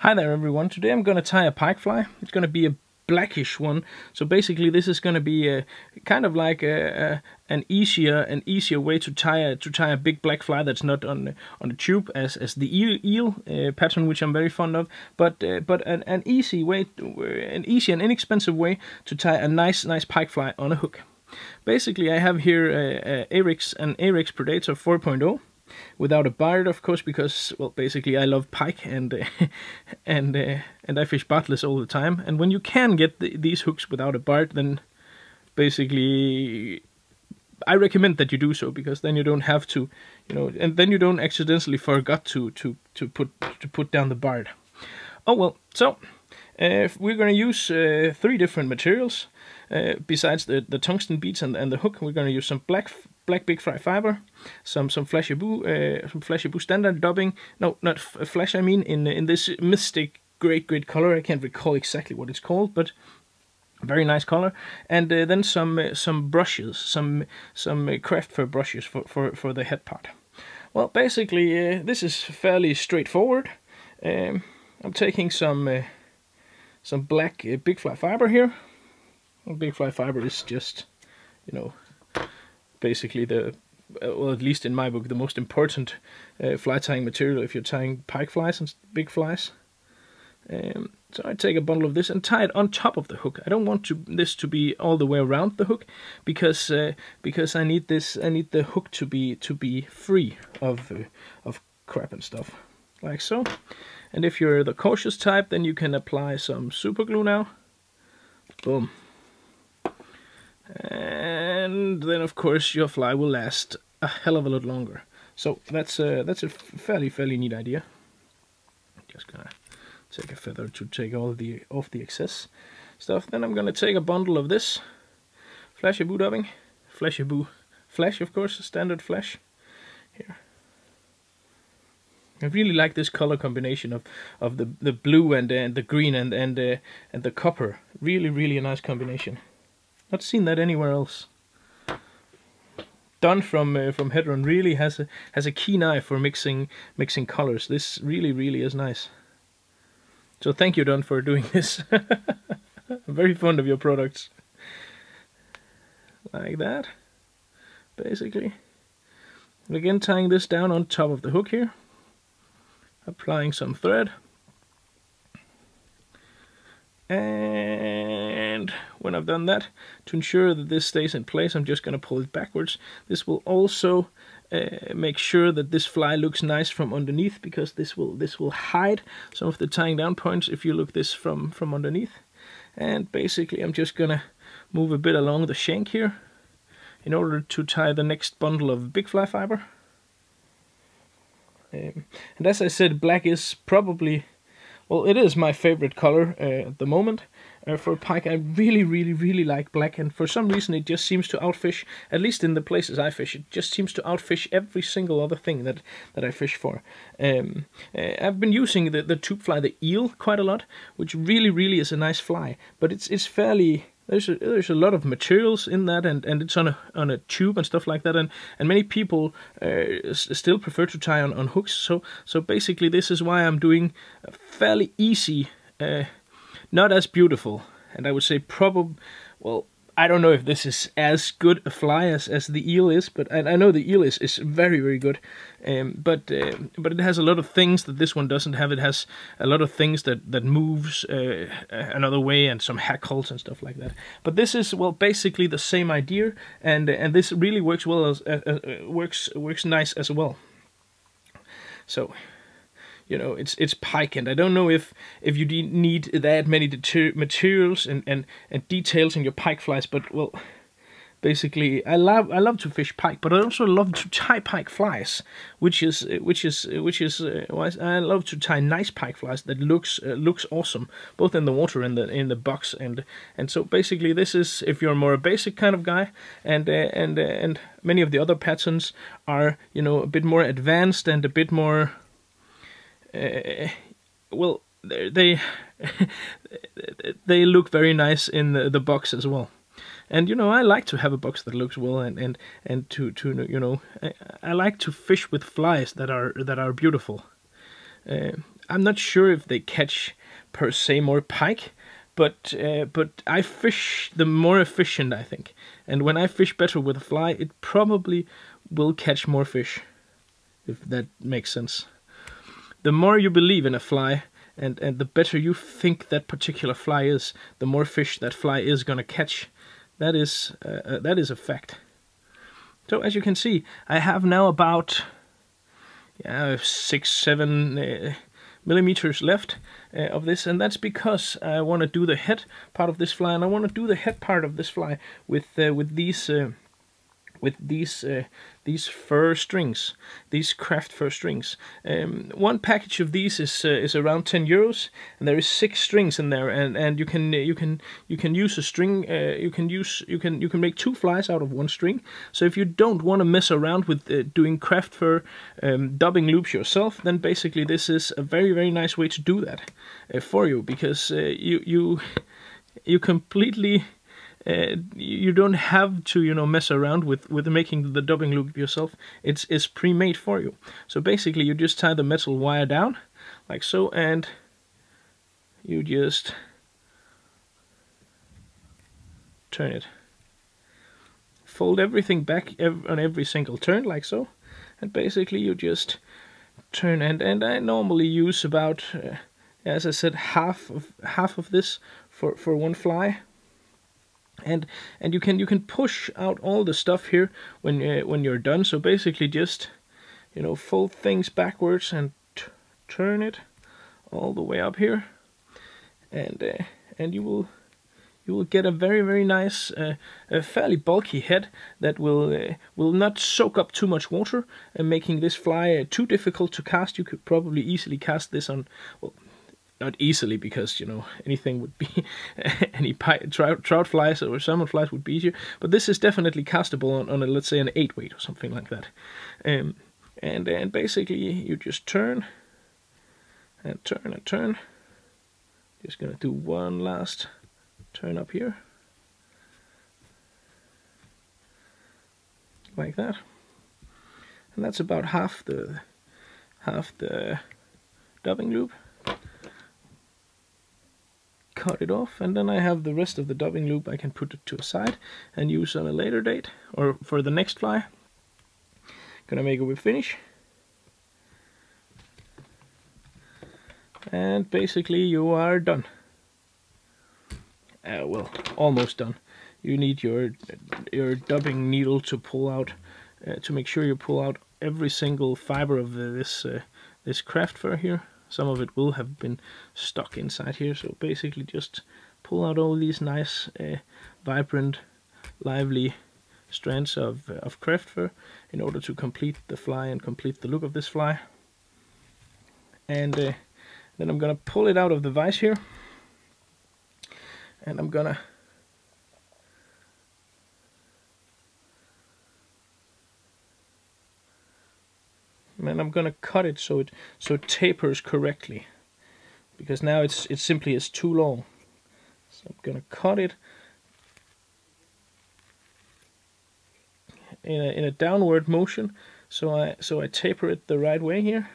Hi there everyone, today I'm going to tie a pike fly. It's going to be a blackish one, so basically this is going to be a kind of like an easier way to tie a big black fly that's not on the tube as the eel pattern, which I'm very fond of, but an easy and inexpensive way to tie a nice pike fly on a hook. Basically I have here an Ahrex Predator 4.0. Without a bard, of course, because, well, basically I love pike and I fish barbless all the time. And when you can get these hooks without a bard, then basically I recommend that you do so, because then you don't have to, and then you don't accidentally forget to put down the bard. Oh well, so we're going to use 3 different materials. Besides the tungsten beads and the hook, we're going to use some black big fly fiber, some flashy boo standard dubbing. No, not flash. I mean in this mystic great color. I can't recall exactly what it's called, but very nice color. And then some brushes, some craft fur brushes for the head part. Well, basically this is fairly straightforward. I'm taking some black big fly fiber here. Big fly fiber is just, basically well, at least in my book, the most important fly tying material if you're tying pike flies and big flies. So I take a bundle of this and tie it on top of the hook. I don't want this to be all the way around the hook, because I need the hook to be free of crap and stuff, like so. And if you're the cautious type, then you can apply some super glue now. Boom. And then of course your fly will last a hell of a lot longer. So that's a fairly neat idea. Just gonna take a feather to take all off the excess stuff. Then I'm gonna take a bundle of this flashy boo dubbing, flashy boo flash, of course, standard flash here. I really like this color combination of the blue and the green and the copper. Really a nice combination. Not seen that anywhere else. Don from Hedron really has a keen eye for mixing colors. This really is nice. So thank you, Don, for doing this. I'm very fond of your products. Like that, basically. And again, tying this down on top of the hook here. Applying some thread. And when I've done that, to ensure that this stays in place, I'm just going to pull it backwards. This will also make sure that this fly looks nice from underneath, because this will hide some of the tying down points if you look this from underneath. And basically I'm just going to move a bit along the shank here in order to tie the next bundle of big fly fiber. And as I said, black is probably, well, it is my favorite color at the moment for pike. I really like black, and for some reason it just seems to outfish, at least in the places I fish, it just seems to outfish every single other thing that I fish for. I've been using the tube fly, the eel, quite a lot, which really is a nice fly, but it's fairly... There's a lot of materials in that, and it's on a tube and stuff like that, and many people still prefer to tie on hooks. So basically this is why I'm doing a fairly easy, not as beautiful, and I would say probably, well, I don't know if this is as good a fly as the eel is, but I know the eel is very good. But it has a lot of things that this one doesn't have. It has a lot of things that moves another way, and some hack holes and stuff like that. But this is, well, basically the same idea, and this really works well as works nice as well. So, it's pike, and I don't know if you need that many materials and details in your pike flies, but, well, basically I love to fish pike, but I also love to tie pike flies, which is why I love to tie nice pike flies that looks awesome, both in the water and in the box, and so basically this is if you're more a basic kind of guy, and many of the other patterns are a bit more advanced and a bit more. Well, they look very nice in the box as well, and I like to have a box that looks well, and to I like to fish with flies that are beautiful. I'm not sure if they catch per se more pike, but I fish the more efficient, I think. And when I fish better with a fly, it probably will catch more fish, if that makes sense. The more you believe in a fly, and the better you think that particular fly is, the more fish that fly is gonna catch. That is a fact. So as you can see, I have now about 6-7 millimeters left of this, and that's because I want to do the head part of this fly, and I want to do the head part of this fly with these fur strings, these craft fur strings. One package of these is around 10 euros, and there is 6 strings in there, and you can use a string. You can make 2 flies out of 1 string. So if you don't want to mess around with doing craft fur dubbing loops yourself, then basically this is a very nice way to do that for you, because you completely. You don't have to, you know, mess around with making the dubbing loop yourself. It's pre-made for you. So basically, you just tie the metal wire down, like so, and you just turn it. Fold everything back on every single turn, like so, and basically you just turn. And I normally use about, as I said, half of this for 1 fly. And you can push out all the stuff here when you're done. So basically, just, you know, fold things backwards and turn it all the way up here, and you will get a very nice, a fairly bulky head that will not soak up too much water, and making this fly too difficult to cast. You could probably easily cast this on, well, not easily, because, you know, anything would be, any trout flies or salmon flies would be easier, but this is definitely castable on a, let's say, an 8 weight or something like that. And basically you just turn and turn and turn. Just gonna do one last turn up here, like that, and that's about half the dubbing loop. Cut it off, and then I have the rest of the dubbing loop. I can put it to a side and use on a later date, or for the next fly. Gonna make a whip finish, and basically you are done. Well, almost done. You need your dubbing needle to pull out, to make sure you pull out every single fiber of this craft fur here. Some of it will have been stuck inside here, so basically just pull out all these nice, vibrant, lively strands of craft fur in order to complete the fly and complete the look of this fly. And then I'm gonna pull it out of the vise here, and I'm gonna cut it so it tapers correctly, because now it's simply is too long. So I'm gonna cut it in a downward motion, so I taper it the right way here.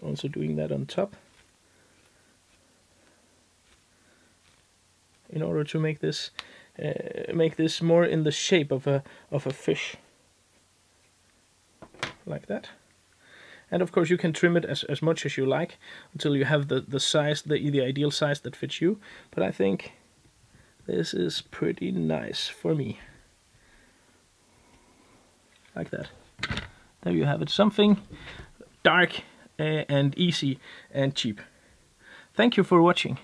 Also doing that on top, in order to make this more in the shape of a fish, like that. And of course you can trim it as much as you like until you have the size, the ideal size that fits you. But I think this is pretty nice for me, like that. There you have it, something dark and easy and cheap. Thank you for watching.